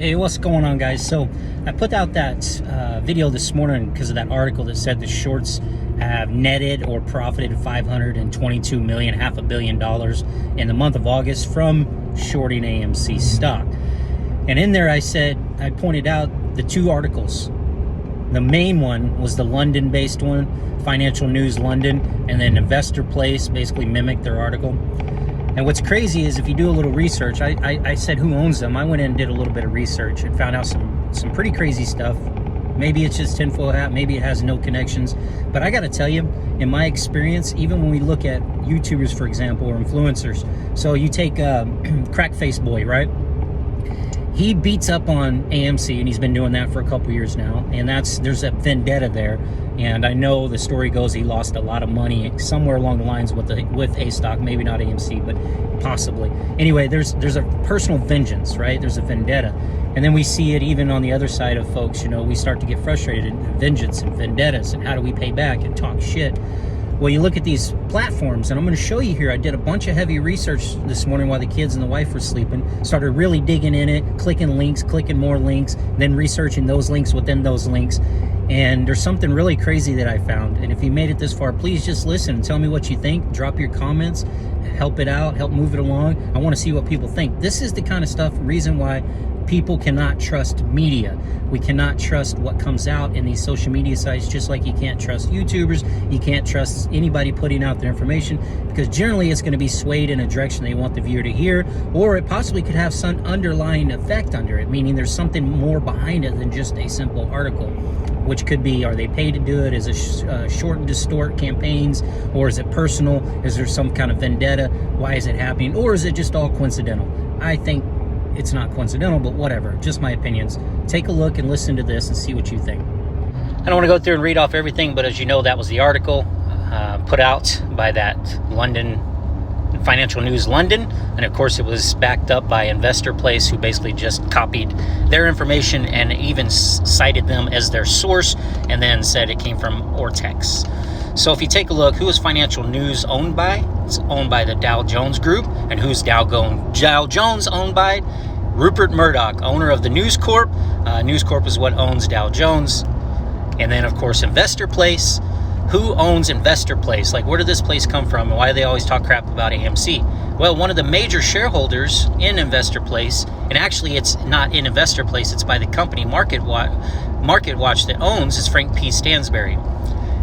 Hey, what's going on, guys? So I put out that video this morning because of that article that said the shorts have netted or profited $522 million, $500 million in the month of August from shorting AMC stock. And in there I pointed out the two articles. The main one was the London-based one, Financial News London, and then Investor Place basically mimicked their article. And what's crazy is if you do a little research, I said who owns them. I went in and did a little bit of research and found out some pretty crazy stuff. Maybe it's just tinfoil hat, maybe it has no connections. But I gotta tell you, in my experience, even when we look at YouTubers, for example, or influencers. So you take Crackface Boy, right? He beats up on AMC, and he's been doing that for a couple years now. And there's a vendetta there. And I know the story goes he lost a lot of money somewhere along the lines with A stock, maybe not AMC, but possibly. Anyway, there's a personal vengeance, right? There's a vendetta. And then we see it even on the other side of folks, we start to get frustrated in vengeance and vendettas and how do we pay back and talk shit. Well, you look at these platforms, and I'm going to show you here. I did a bunch of heavy research this morning while the kids and the wife were sleeping. Started really digging in it, clicking links, clicking more links, then researching those links within those links. And there's something really crazy that I found. And if you made it this far, please just listen and tell me what you think. Drop your comments, help it out, help move it along. I want to see what people think. This is the kind of reason why people cannot trust media. We cannot trust what comes out in these social media sites, just like you can't trust YouTubers. You can't trust anybody putting out their information, because generally it's going to be swayed in a direction they want the viewer to hear, or it possibly could have some underlying effect under it, meaning there's something more behind it than just a simple article, which could be, are they paid to do it? Is it short and distort campaigns? Or is it personal? Is there some kind of vendetta? Why is it happening? Or is it just all coincidental? I think it's not coincidental, but whatever, just my opinions. Take a look and listen to this and see what you think. I don't want to go through and read off everything, but as you know, that was the article put out by that London Financial News London, and of course it was backed up by Investor Place, who basically just copied their information and even cited them as their source, and then said it came from Ortex. So if you take a look, who is Financial News owned by? It's owned by the Dow Jones Group. And who's Dow Jones owned by? Rupert Murdoch, owner of the News Corp. News Corp is what owns Dow Jones. And then, of course, Investor Place. Who owns Investor Place? Like, where did this place come from? And why do they always talk crap about AMC? Well, one of the major shareholders in Investor Place, and actually it's not in Investor Place, it's by the company Market Watch that owns, is Frank P. Stansberry.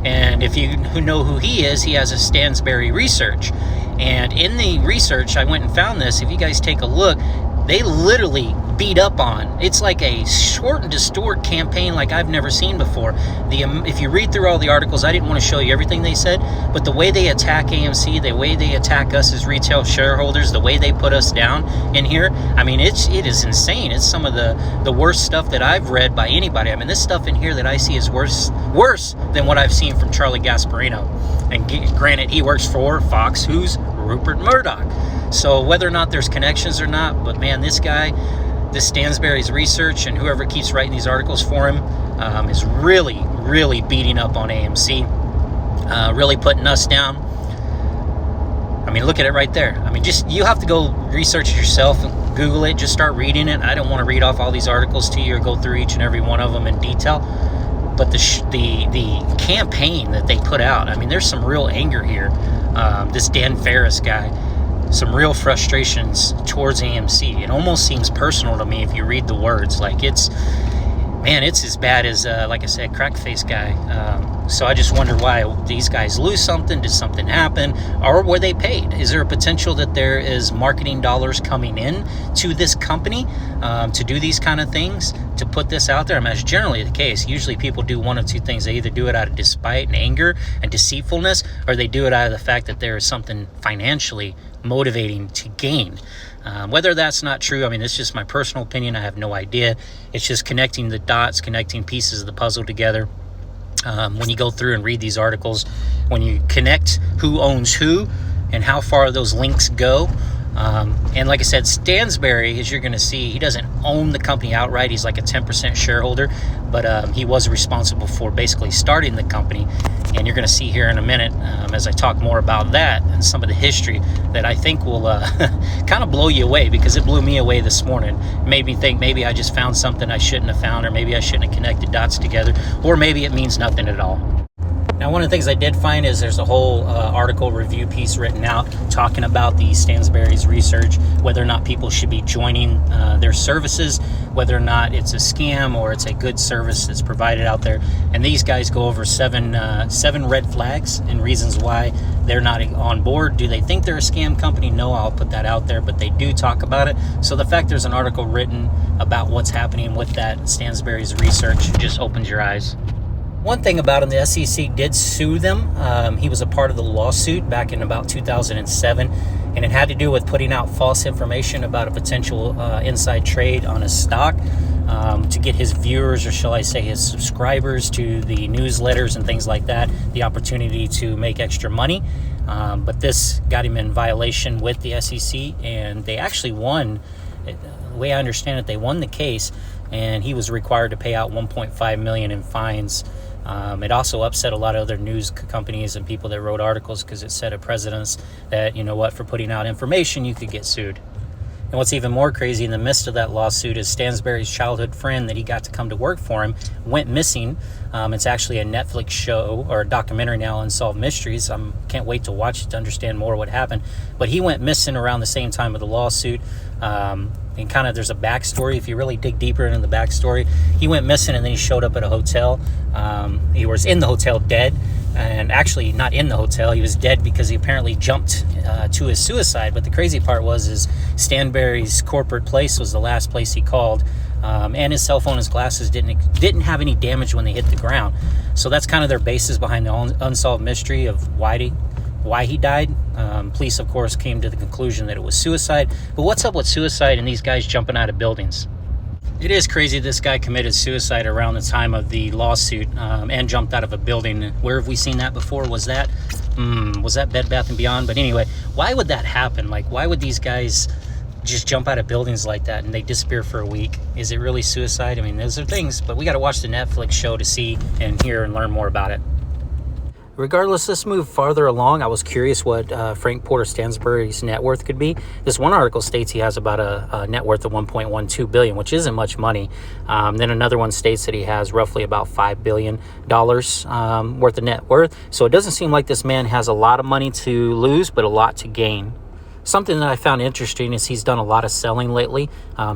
And if you know who he is, he has a Stansberry Research. And in the research, I went and found this. If you guys take a look, they literally beat up on. It's like a short and distort campaign like I've never seen before. If you read through all the articles, I didn't want to show you everything they said, but the way they attack AMC, the way they attack us as retail shareholders, the way they put us down in here, I mean, it is insane. It's some of the worst stuff that I've read by anybody. I mean, this stuff in here that I see is worse than what I've seen from Charlie Gasparino. And granted, he works for Fox, who's Rupert Murdoch. So whether or not there's connections or not, but man, this guy, this Stansberry's Research, and whoever keeps writing these articles for him is really, really beating up on AMC, really putting us down. I mean, look at it right there. I mean, just, you have to go research it yourself, Google it, just start reading it. I don't want to read off all these articles to you or go through each and every one of them in detail. But the campaign that they put out, I mean, there's some real anger here. This Dan Ferris guy, some real frustrations towards AMC. It almost seems personal to me if you read the words. Like, it's as bad as, like I said, Crackface guy. So I just wonder why these guys lose something. Did something happen? Or were they paid? Is there a potential that there is marketing dollars coming in to this company to do these kind of things, to put this out there? I mean, that's generally the case. Usually people do one of two things. They either do it out of despite and anger and deceitfulness, or they do it out of the fact that there is something financially motivating to gain. Whether that's not true, I mean, it's just my personal opinion. I have no idea. It's just connecting the dots, connecting pieces of the puzzle together. When you go through and read these articles, when you connect who owns who and how far those links go, And like I said, Stansberry, as you're going to see, he doesn't own the company outright. He's like a 10% shareholder, but he was responsible for basically starting the company. And you're going to see here in a minute, as I talk more about that and some of the history, that I think will kind of blow you away, because it blew me away this morning. It made me think maybe I just found something I shouldn't have found, or maybe I shouldn't have connected dots together, or maybe it means nothing at all. Now, one of the things I did find is there's a whole article review piece written out talking about the Stansberry's research, whether or not people should be joining their services, whether or not it's a scam or it's a good service that's provided out there. And these guys go over seven red flags and reasons why they're not on board. Do they think they're a scam company? No, I'll put that out there, but they do talk about it. So the fact there's an article written about what's happening with that Stansberry's research just opens your eyes. One thing about him, the SEC did sue them. He was a part of the lawsuit back in about 2007, and it had to do with putting out false information about a potential inside trade on a stock to get his viewers, or shall I say his subscribers to the newsletters and things like that, the opportunity to make extra money. But this got him in violation with the SEC, and they actually won. The way I understand it, they won the case, and he was required to pay out $1.5 million in fines. It also upset a lot of other news companies and people that wrote articles, because it set a precedence that, you know what, for putting out information, you could get sued. And what's even more crazy, in the midst of that lawsuit, is Stansberry's childhood friend that he got to come to work for him went missing. It's actually a Netflix show, or a documentary now, Unsolved Mysteries. I can't wait to watch it to understand more what happened. But he went missing around the same time of the lawsuit. And kind of there's a backstory. If you really dig deeper into the backstory, he went missing and then he showed up at a hotel. He was in the hotel dead, and actually not in the hotel. He was dead because he apparently jumped to his suicide. But the crazy part is Stansberry's corporate place was the last place he called, and his cell phone, his glasses didn't have any damage when they hit the ground. So that's kind of their basis behind the unsolved mystery of why he died. Police, of course, came to the conclusion that it was suicide. But what's up with suicide and these guys jumping out of buildings? It is crazy this guy committed suicide around the time of the lawsuit and jumped out of a building. Where have we seen that before? Was that Bed Bath & Beyond? But anyway, why would that happen? Like, why would these guys just jump out of buildings like that and they disappear for a week? Is it really suicide? I mean, those are things, but we got to watch the Netflix show to see and hear and learn more about it. Regardless, let's move farther along. I was curious what Frank Porter Stansberry's net worth could be. This one article states he has about a net worth of $1.12 billion, which isn't much money. Then another one states that he has roughly about $5 billion worth of net worth. So it doesn't seem like this man has a lot of money to lose, but a lot to gain. Something that I found interesting is he's done a lot of selling lately.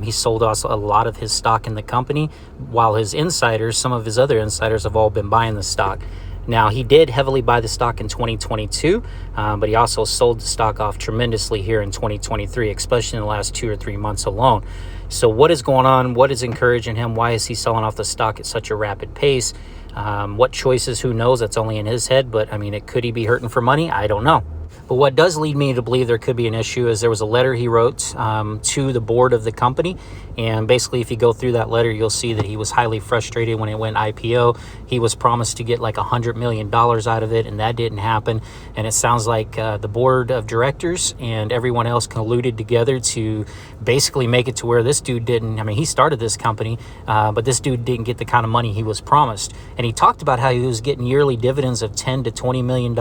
He sold us a lot of his stock in the company, while his insiders, some of his other insiders, have all been buying the stock. Now, he did heavily buy the stock in 2022, but he also sold the stock off tremendously here in 2023, especially in the last 2 or 3 months alone. So what is going on? What is encouraging him? Why is he selling off the stock at such a rapid pace? What choices? Who knows? That's only in his head. But, I mean, could he be hurting for money? I don't know. But what does lead me to believe there could be an issue is there was a letter he wrote to the board of the company. And basically, if you go through that letter, you'll see that he was highly frustrated when it went IPO. He was promised to get like $100 million out of it, and that didn't happen. And it sounds like the board of directors and everyone else colluded together to basically make it to where this dude didn't. I mean, he started this company, but this dude didn't get the kind of money he was promised. And he talked about how he was getting yearly dividends of $10 to $20 million.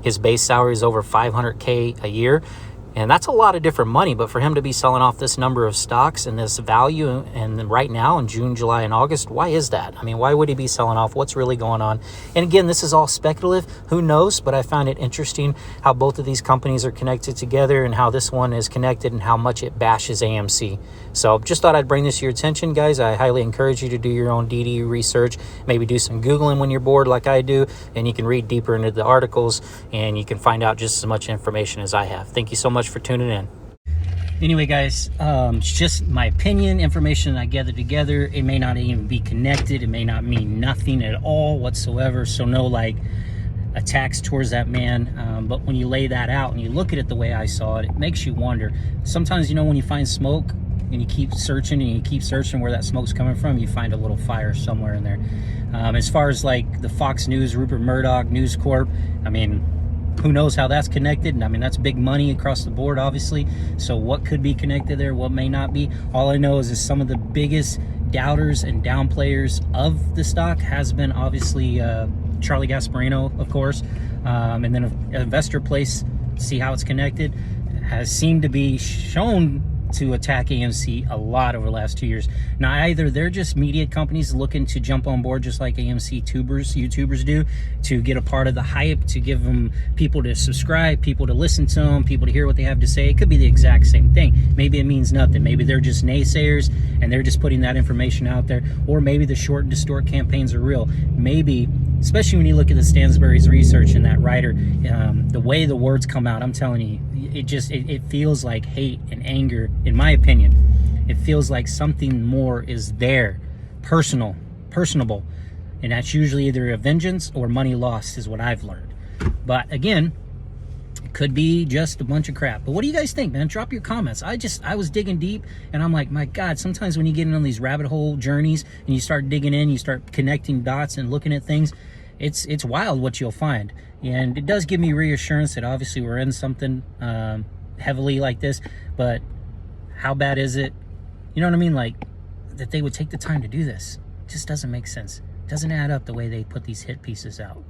His base salary is over $500K a year. And that's a lot of different money, but for him to be selling off this number of stocks and this value, and right now in June, July, and August, why is that? I mean, why would he be selling off? What's really going on? And again, this is all speculative. Who knows? But I found it interesting how both of these companies are connected together and how this one is connected and how much it bashes AMC. So just thought I'd bring this to your attention, guys. I highly encourage you to do your own DD research, maybe do some Googling when you're bored like I do, and you can read deeper into the articles and you can find out just as much information as I have. Thank you so much for tuning in. Anyway, guys, it's just my opinion, information I gathered together. It may not even be connected. It may not mean nothing at all whatsoever. So no like attacks towards that man. But when you lay that out and you look at it the way I saw it, it makes you wonder. Sometimes, you know, when you find smoke and you keep searching and you keep searching where that smoke's coming from, you find a little fire somewhere in there. As far as like the Fox News, Rupert Murdoch, News Corp, I mean, Who knows how that's connected? I mean, that's big money across the board, obviously. So what could be connected there? What may not be? All I know is some of the biggest doubters and downplayers of the stock has been obviously Charlie Gasparino, of course. And then Investor Place, see how it's connected, has seemed to be shown to attack AMC a lot over the last 2 years. Now, either they're just media companies looking to jump on board just like AMC YouTubers do, to get a part of the hype, to give them people to subscribe, people to listen to them, people to hear what they have to say. It could be the exact same thing. Maybe it means nothing. Maybe they're just naysayers and they're just putting that information out there. Or maybe the short and distort campaigns are real. Maybe, especially when you look at the Stansberry's research and that writer, the way the words come out, I'm telling you, it feels like hate and anger, in my opinion. It feels like something more is there, personable, and that's usually either a vengeance or money lost, is what I've learned. But again, it could be just a bunch of crap. But what do you guys think, man? Drop your comments. I was digging deep, and I'm like, my God, sometimes when you get in on these rabbit hole journeys and you start digging in, you start connecting dots and looking at things, it's wild what you'll find. And it does give me reassurance that obviously we're in something heavily like this, but how bad is it? You know what I mean? Like, that they would take the time to do this. It just doesn't make sense. It doesn't add up the way they put these hit pieces out.